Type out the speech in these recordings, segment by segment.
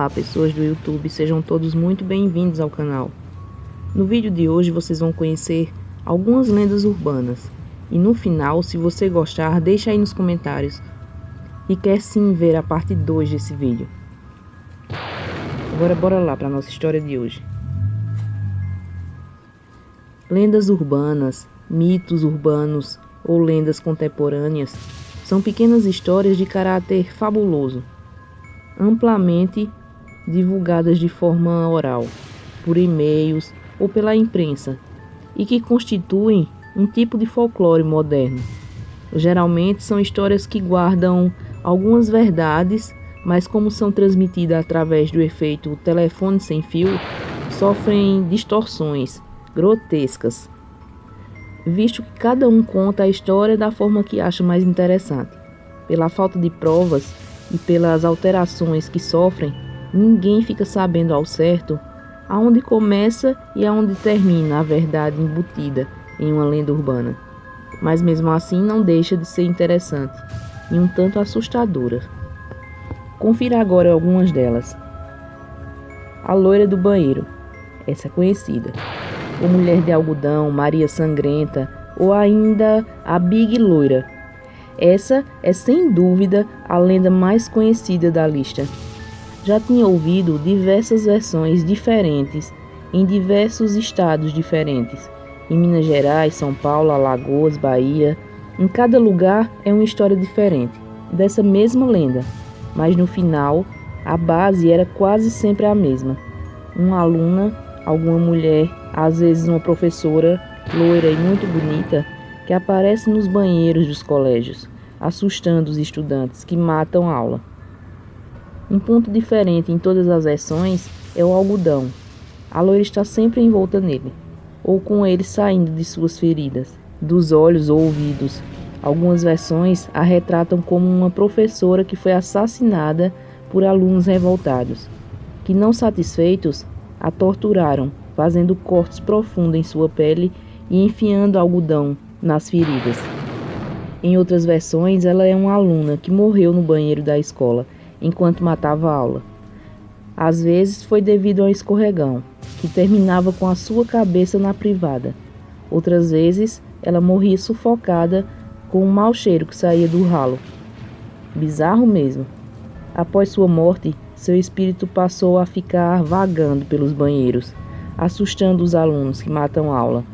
Olá, pessoas do YouTube, sejam todos muito bem-vindos ao canal. No vídeo de hoje vocês vão conhecer algumas lendas urbanas. E no final, se você gostar, deixa aí nos comentários e quer sim ver a parte 2 desse vídeo. Agora bora lá para a nossa história de hoje. Lendas urbanas, mitos urbanos ou lendas contemporâneas são pequenas histórias de caráter fabuloso, amplamente divulgadas de forma oral, por e-mails ou pela imprensa, e que constituem um tipo de folclore moderno. Geralmente são histórias que guardam algumas verdades, mas como são transmitidas através do efeito telefone sem fio, sofrem distorções grotescas, visto que cada um conta a história da forma que acha mais interessante. Pela falta de provas e pelas alterações que sofrem, ninguém fica sabendo ao certo aonde começa e aonde termina a verdade embutida em uma lenda urbana. Mas mesmo assim não deixa de ser interessante e um tanto assustadora. Confira agora algumas delas. A loira do banheiro. Essa é conhecida. Ou Mulher de Algodão, Maria Sangrenta, ou ainda a Big Loira. Essa é sem dúvida a lenda mais conhecida da lista. Já tinha ouvido diversas versões diferentes em diversos estados diferentes. Em Minas Gerais, São Paulo, Alagoas, Bahia. Em cada lugar é uma história diferente dessa mesma lenda, mas no final a base era quase sempre a mesma. Uma aluna, alguma mulher, às vezes uma professora, loira e muito bonita, que aparece nos banheiros dos colégios, assustando os estudantes que matam a aula. Um ponto diferente em todas as versões é o algodão. A loira está sempre envolta nele, ou com ele saindo de suas feridas, dos olhos ou ouvidos. Algumas versões a retratam como uma professora que foi assassinada por alunos revoltados, que não satisfeitos, a torturaram, fazendo cortes profundos em sua pele e enfiando algodão nas feridas. Em outras versões, ela é uma aluna que morreu no banheiro da escola enquanto matava a aula. Às vezes foi devido a um escorregão, que terminava com a sua cabeça na privada. Outras vezes, ela morria sufocada com um mau cheiro que saía do ralo. Bizarro mesmo. Após sua morte, seu espírito passou a ficar vagando pelos banheiros, assustando os alunos que matam a aula,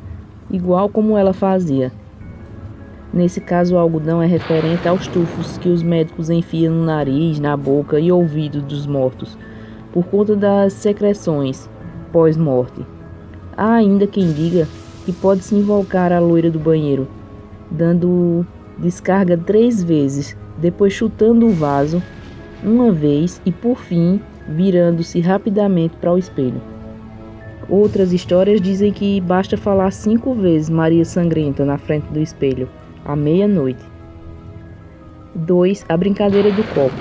igual como ela fazia. Nesse caso, o algodão é referente aos tufos que os médicos enfiam no nariz, na boca e ouvido dos mortos, por conta das secreções pós-morte. Há ainda quem diga que pode-se invocar a loira do banheiro, dando descarga 3 vezes, depois chutando o vaso uma vez e, por fim, virando-se rapidamente para o espelho. Outras histórias dizem que basta falar 5 vezes Maria Sangrenta na frente do espelho, à meia-noite. 2. A brincadeira do copo.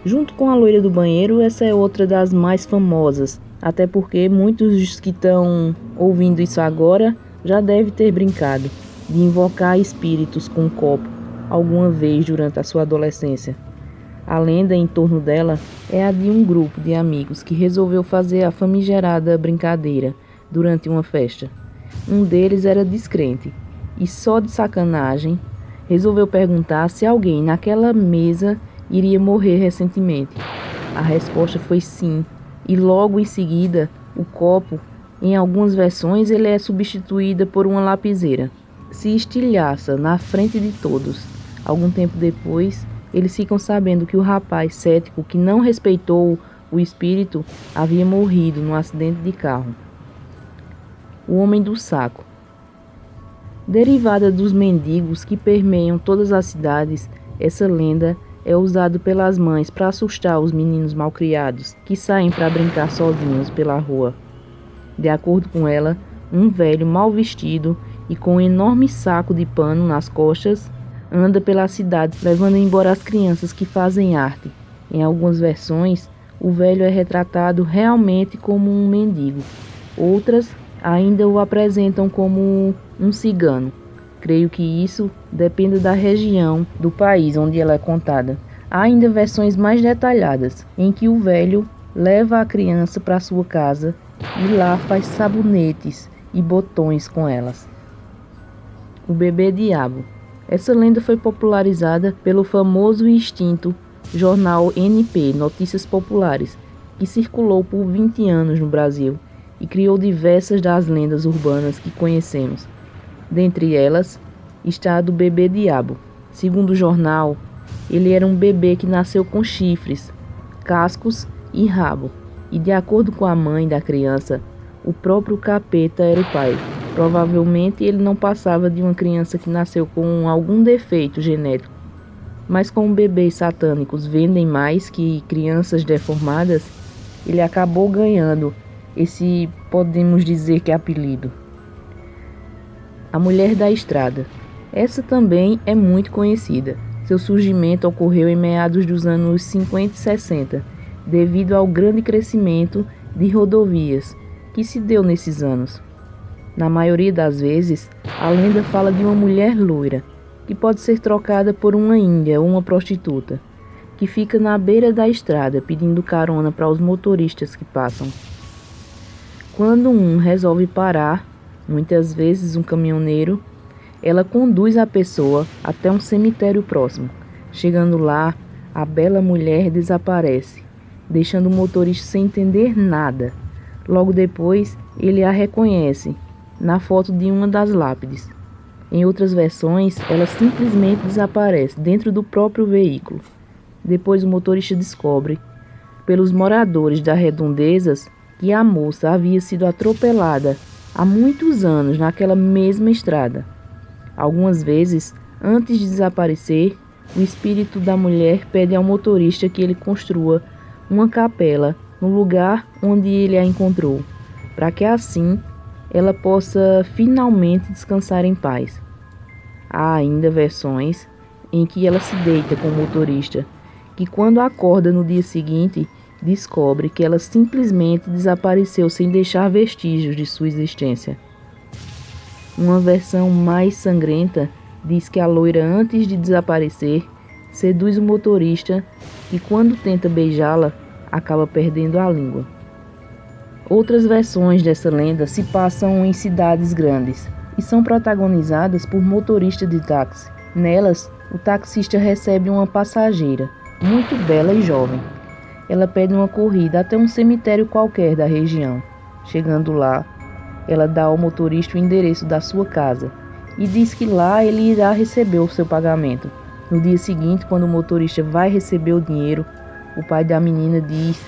Junto com a loira do banheiro, essa é outra das mais famosas, até porque muitos dos que estão ouvindo isso agora já devem ter brincado de invocar espíritos com um copo alguma vez durante a sua adolescência. A lenda em torno dela é a de um grupo de amigos que resolveu fazer a famigerada brincadeira durante uma festa. Um deles era descrente e, só de sacanagem, resolveu perguntar se alguém naquela mesa iria morrer recentemente. A resposta foi sim, e logo em seguida, o copo, em algumas versões, ele é substituído por uma lapiseira. Se estilhaça na frente de todos. Algum tempo depois, eles ficam sabendo que o rapaz cético que não respeitou o espírito havia morrido num acidente de carro. O homem do saco. Derivada dos mendigos que permeiam todas as cidades, essa lenda é usada pelas mães para assustar os meninos malcriados que saem para brincar sozinhos pela rua. De acordo com ela, um velho mal vestido e com um enorme saco de pano nas costas anda pela cidade levando embora as crianças que fazem arte. Em algumas versões, o velho é retratado realmente como um mendigo. Outras ainda o apresentam como um cigano. Creio que isso depende da região do país onde ela é contada. Há ainda versões mais detalhadas, em que o velho leva a criança para sua casa e lá faz sabonetes e botões com elas. O bebê diabo. Essa lenda foi popularizada pelo famoso e extinto jornal NP, Notícias Populares, que circulou por 20 anos no Brasil e criou diversas das lendas urbanas que conhecemos. Dentre elas está a do bebê diabo. Segundo o jornal, ele era um bebê que nasceu com chifres, cascos e rabo, e de acordo com a mãe da criança, o próprio capeta era o pai. Provavelmente ele não passava de uma criança que nasceu com algum defeito genético, mas como bebês satânicos vendem mais que crianças deformadas, ele acabou ganhando esse, podemos dizer que apelido. A Mulher da Estrada. Essa também é muito conhecida. Seu surgimento ocorreu em meados dos anos 50 e 60, devido ao grande crescimento de rodovias que se deu nesses anos. Na maioria das vezes, a lenda fala de uma mulher loira, que pode ser trocada por uma índia ou uma prostituta, que fica na beira da estrada pedindo carona para os motoristas que passam. Quando um resolve parar, muitas vezes um caminhoneiro, ela conduz a pessoa até um cemitério próximo. Chegando lá, a bela mulher desaparece, deixando o motorista sem entender nada. Logo depois, ele a reconhece na foto de uma das lápides. Em outras versões, ela simplesmente desaparece dentro do próprio veículo. Depois o motorista descobre, pelos moradores das redondezas, que a moça havia sido atropelada há muitos anos naquela mesma estrada. Algumas vezes, antes de desaparecer, o espírito da mulher pede ao motorista que ele construa uma capela no lugar onde ele a encontrou, para que assim ela possa finalmente descansar em paz. Há ainda versões em que ela se deita com o motorista, que quando acorda no dia seguinte, descobre que ela simplesmente desapareceu sem deixar vestígios de sua existência. Uma versão mais sangrenta diz que a loira, antes de desaparecer, seduz o motorista e, quando tenta beijá-la, acaba perdendo a língua. Outras versões dessa lenda se passam em cidades grandes e são protagonizadas por motoristas de táxi. Nelas, o taxista recebe uma passageira, muito bela e jovem. Ela pede uma corrida até um cemitério qualquer da região. Chegando lá, ela dá ao motorista o endereço da sua casa e diz que lá ele irá receber o seu pagamento. No dia seguinte, quando o motorista vai receber o dinheiro, o pai da menina diz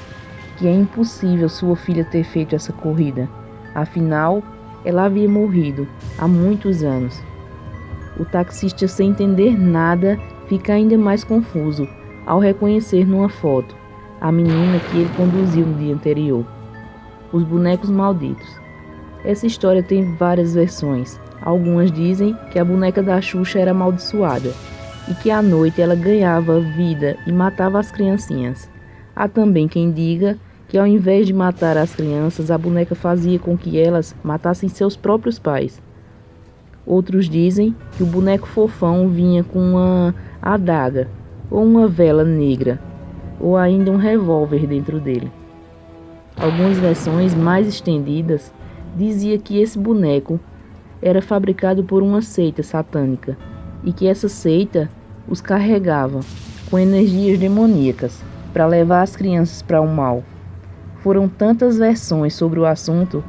que é impossível sua filha ter feito essa corrida. Afinal, ela havia morrido há muitos anos. O taxista, sem entender nada, fica ainda mais confuso ao reconhecer numa foto a menina que ele conduziu no dia anterior. Os bonecos malditos. Essa história tem várias versões. Algumas dizem que a boneca da Xuxa era amaldiçoada e que à noite ela ganhava vida e matava as criancinhas. Há também quem diga que ao invés de matar as crianças, a boneca fazia com que elas matassem seus próprios pais. Outros dizem que o boneco fofão vinha com uma adaga ou uma vela negra ou ainda um revólver dentro dele. Algumas versões mais estendidas dizia que esse boneco era fabricado por uma seita satânica e que essa seita os carregava com energias demoníacas para levar as crianças para o mal. Foram tantas versões sobre o assunto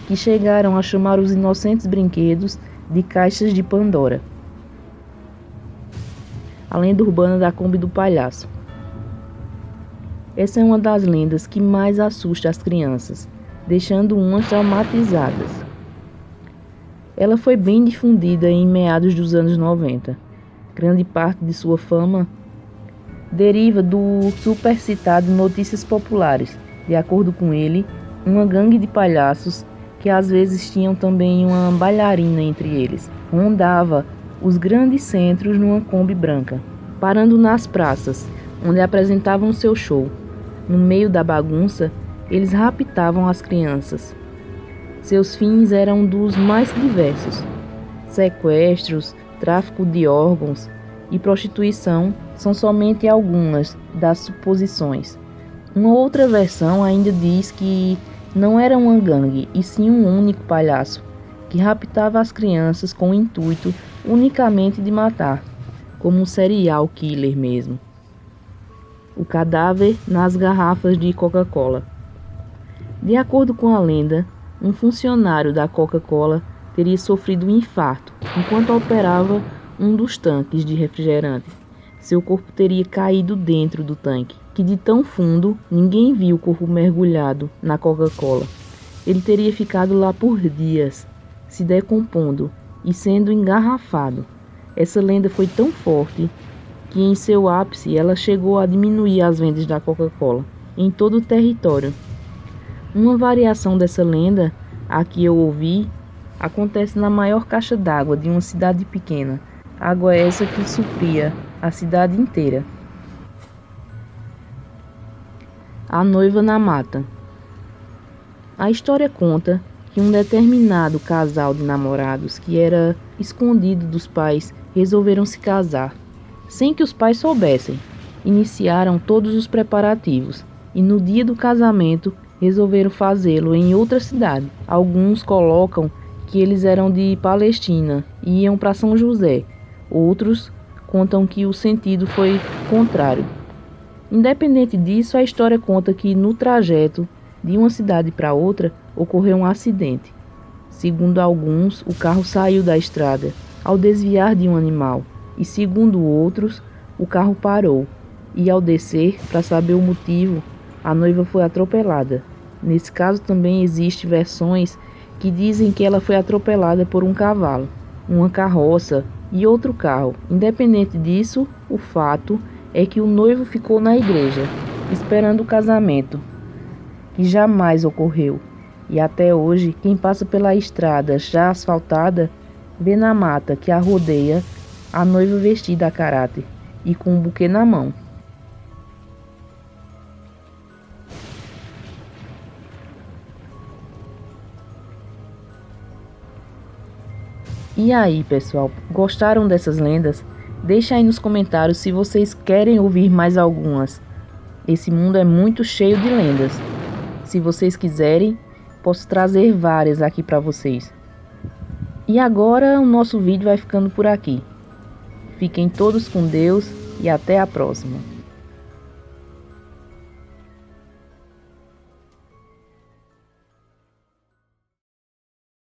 que chegaram a chamar os inocentes brinquedos de caixas de Pandora. A lenda urbana da Kombi do Palhaço. Essa é uma das lendas que mais assusta as crianças, deixando umas traumatizadas. Ela foi bem difundida em meados dos anos 90. Grande parte de sua fama deriva do supercitado Notícias Populares. De acordo com ele, uma gangue de palhaços, que às vezes tinham também uma bailarina entre eles, rondava os grandes centros numa Kombi branca, parando nas praças, onde apresentavam seu show. No meio da bagunça, eles raptavam as crianças. Seus fins eram dos mais diversos: sequestros, tráfico de órgãos e prostituição são somente algumas das suposições. Uma outra versão ainda diz que não era uma gangue, e sim um único palhaço, que raptava as crianças com o intuito unicamente de matar, como um serial killer mesmo. O cadáver nas garrafas de Coca-Cola. De acordo com a lenda, um funcionário da Coca-Cola teria sofrido um infarto enquanto operava um dos tanques de refrigerante. Seu corpo teria caído dentro do tanque, que de tão fundo ninguém viu o corpo mergulhado na Coca-Cola. Ele teria ficado lá por dias, se decompondo e sendo engarrafado. Essa lenda foi tão forte que em seu ápice ela chegou a diminuir as vendas da Coca-Cola em todo o território. Uma variação dessa lenda, a que eu ouvi, acontece na maior caixa d'água de uma cidade pequena. Água essa que supria a cidade inteira. A noiva na mata. A história conta que um determinado casal de namorados que era escondido dos pais resolveram se casar. Sem que os pais soubessem, iniciaram todos os preparativos e no dia do casamento resolveram fazê-lo em outra cidade. Alguns colocam que eles eram de Palestina e iam para São José. Outros contam que o sentido foi contrário. Independente disso, a história conta que no trajeto de uma cidade para outra ocorreu um acidente. Segundo alguns, o carro saiu da estrada ao desviar de um animal, e segundo outros, o carro parou, e ao descer, para saber o motivo, a noiva foi atropelada. Nesse caso também existem versões que dizem que ela foi atropelada por um cavalo, uma carroça e outro carro. Independente disso, o fato é que o noivo ficou na igreja, esperando o casamento, que jamais ocorreu. E até hoje, quem passa pela estrada já asfaltada, vê na mata que a rodeia a noiva vestida a caráter e com um buquê na mão. E aí, pessoal, gostaram dessas lendas? Deixa aí nos comentários se vocês querem ouvir mais algumas. Esse mundo é muito cheio de lendas. Se vocês quiserem, posso trazer várias aqui para vocês. E agora o nosso vídeo vai ficando por aqui. Fiquem todos com Deus e até a próxima.